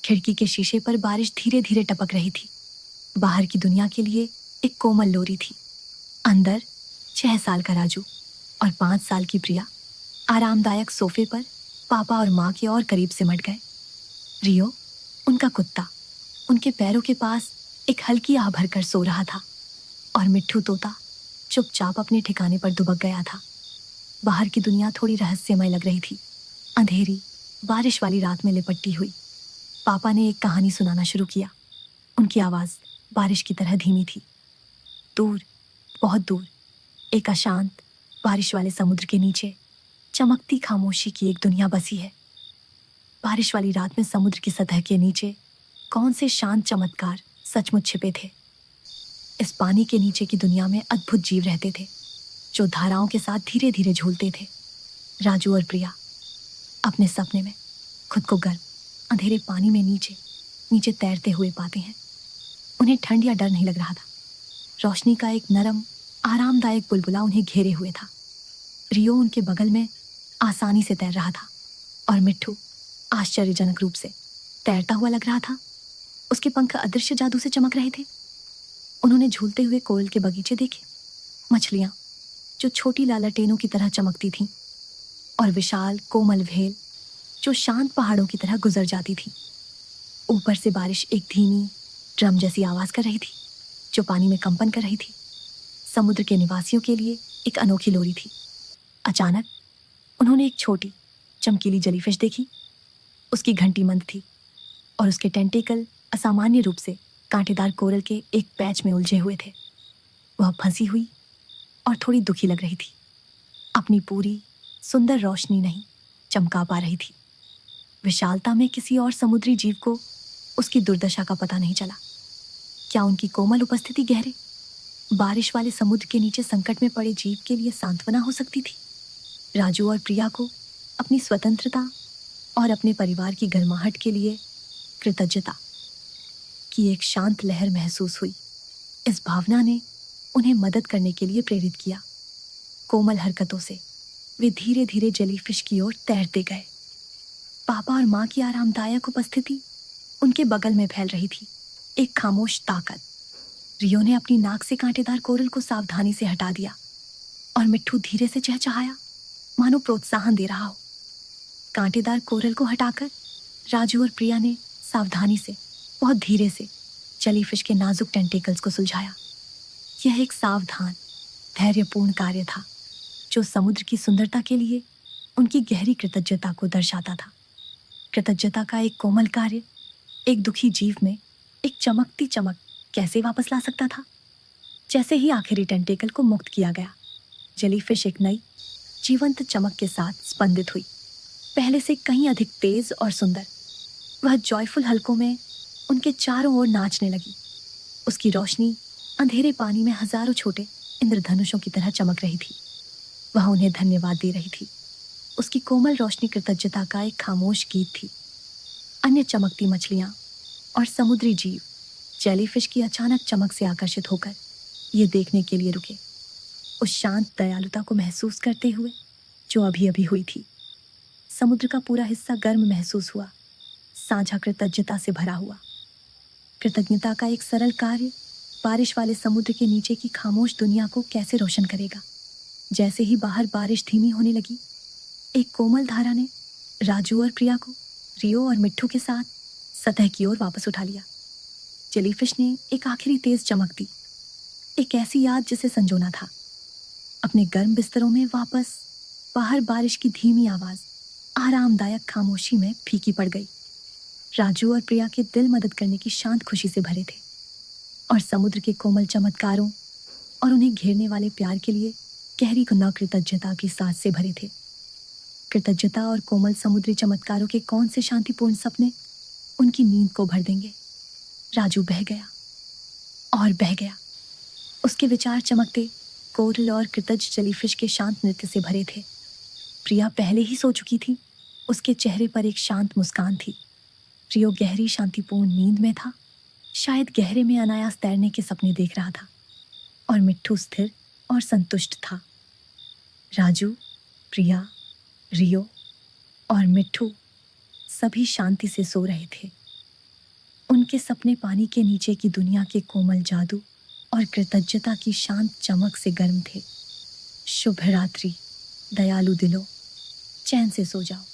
खिड़की के शीशे पर बारिश धीरे धीरे टपक रही थी। बाहर की दुनिया के लिए एक कोमल लोरी थी। अंदर 6 साल का राजू और 5 साल की प्रिया आरामदायक सोफे पर पापा और माँ के और करीब सिमट गए। रियो, उनका कुत्ता, उनके पैरों के पास एक हल्की आह भरकर सो रहा था और मिट्ठू तोता चुपचाप अपने ठिकाने पर दुबक गया था। बाहर की दुनिया थोड़ी रहस्यमय लग रही थी, अंधेरी, बारिश वाली रात में लिपटी हुई। पापा ने एक कहानी सुनाना शुरू किया। उनकी आवाज़ बारिश की तरह धीमी थी। दूर, बहुत दूर, एक अशांत, बारिश वाले समुद्र के नीचे चमकती खामोशी की एक दुनिया बसी है। बारिश वाली रात में समुद्र की सतह के नीचे कौन से शांत चमत्कार सचमुच छिपे थे। इस पानी के नीचे की दुनिया में अद्भुत जीव रहते थे, जो धाराओं के साथ धीरे धीरे झूलते थे। राजू और प्रिया अपने सपने में खुद को गर्म, अंधेरे पानी में नीचे नीचे तैरते हुए पाते हैं। उन्हें ठंड या डर नहीं लग रहा था। रोशनी का एक नरम, आरामदायक बुलबुला उन्हें घेरे हुए था। रियो उनके बगल में आसानी से तैर रहा था और मिट्ठू आश्चर्यजनक रूप से तैरता हुआ लग रहा था। उसके पंख अदृश्य जादू से चमक रहे थे। उन्होंने झूलते हुए कोयल के बगीचे देखे, मछलियां जो छोटी लालटेनों की तरह चमकती थीं, और विशाल कोमल भेल जो शांत पहाड़ों की तरह गुजर जाती थी। ऊपर से बारिश एक धीमी ड्रम जैसी आवाज कर रही थी, जो पानी में कंपन कर रही थी। समुद्र के निवासियों के लिए एक अनोखी लोरी थी। अचानक उन्होंने एक छोटी चमकीली जेलीफिश देखी। उसकी घंटी मंद थी और उसके टेंटिकल असामान्य रूप से कांटेदार कोरल के एक पैच में उलझे हुए थे। वह फंसी हुई और थोड़ी दुखी लग रही थी। अपनी पूरी सुंदर रोशनी नहीं चमका पा रही थी। विशालता में किसी और समुद्री जीव को उसकी दुर्दशा का पता नहीं चला। क्या उनकी कोमल उपस्थिति गहरे बारिश वाले समुद्र के नीचे संकट में पड़े जीव के लिए सांत्वना हो सकती थी? राजू और प्रिया को अपनी स्वतंत्रता और अपने परिवार की गर्माहट के लिए कृतज्ञता की एक शांत लहर महसूस हुई। इस भावना ने उन्हें मदद करने के लिए प्रेरित किया। कोमल हरकतों से वे धीरे धीरे जेलीफिश की ओर तैरते गए। पापा और माँ की आरामदायक उपस्थिति उनके बगल में फैल रही थी, एक खामोश ताकत। रियो ने अपनी नाक से कांटेदार कोरल को सावधानी से हटा दिया और मिट्ठू धीरे से चहचहाया, मानो प्रोत्साहन दे रहा हो। कांटेदार कोरल को हटाकर राजू और प्रिया ने सावधानी से, बहुत धीरे से जेलीफिश के नाजुक टेंटिकल्स को सुलझाया। यह एक सावधान, धैर्यपूर्ण कार्य था, जो समुद्र की सुंदरता के लिए उनकी गहरी कृतज्ञता को दर्शाता था। कृतज्ञता का एक कोमल कार्य एक दुखी जीव में एक चमकती चमक कैसे वापस ला सकता था? जैसे ही आखिरी टेंटिकल को मुक्त किया गया, जेलीफिश एक नई जीवंत चमक के साथ स्पंदित हुई, पहले से कहीं अधिक तेज और सुंदर। वह जॉयफुल हलकों में उनके चारों ओर नाचने लगी। उसकी रोशनी अंधेरे पानी में हजारों छोटे इंद्रधनुषों की तरह चमक रही थी। वह उन्हें धन्यवाद दे रही थी। उसकी कोमल रोशनी कृतज्ञता का एक खामोश गीत थी। अन्य चमकती मछलियां और समुद्री जीव जेलीफिश की अचानक चमक से आकर्षित होकर ये देखने के लिए रुके, उस शांत दयालुता को महसूस करते हुए जो अभी अभी हुई थी। समुद्र का पूरा हिस्सा गर्म महसूस हुआ, साझा कृतज्ञता से भरा हुआ। कृतज्ञता का एक सरल कार्य बारिश वाले समुद्र के नीचे की खामोश दुनिया को कैसे रोशन करेगा। जैसे ही बाहर बारिश धीमी होने लगी, एक कोमल धारा ने राजू और प्रिया को रियो और मिट्ठू के साथ सतह की ओर वापस उठा लिया। जेलीफिश ने एक आखिरी तेज चमक दी, एक ऐसी याद जिसे संजोना था। अपने गर्म बिस्तरों में वापस बाहर बारिश की धीमी आवाज आरामदायक खामोशी में फीकी पड़ गई। राजू और प्रिया के दिल मदद करने की शांत खुशी से भरे थे और समुद्र के कोमल चमत्कारों और उन्हें घेरने वाले प्यार के लिए गहरी गुना कृतज्ञता की सांस से भरे थे। कृतज्ञता और कोमल समुद्री चमत्कारों के कौन से शांतिपूर्ण सपने उनकी नींद को भर देंगे। राजू बह गया और बह गया। उसके विचार चमकते कोरल और कृतज्ञ जेलीफिश के शांत नृत्य से भरे थे। प्रिया पहले ही सो चुकी थी। उसके चेहरे पर एक शांत मुस्कान थी। रियो गहरी शांतिपूर्ण नींद में था, शायद गहरे में अनायास तैरने के सपने देख रहा था, और मिट्ठू स्थिर और संतुष्ट था। राजू, प्रिया, रियो और मिट्ठू सभी शांति से सो रहे थे। उनके सपने पानी के नीचे की दुनिया के कोमल जादू और कृतज्ञता की शांत चमक से गर्म थे। शुभ रात्रि दयालु दिलो, चैन से सो जाओ।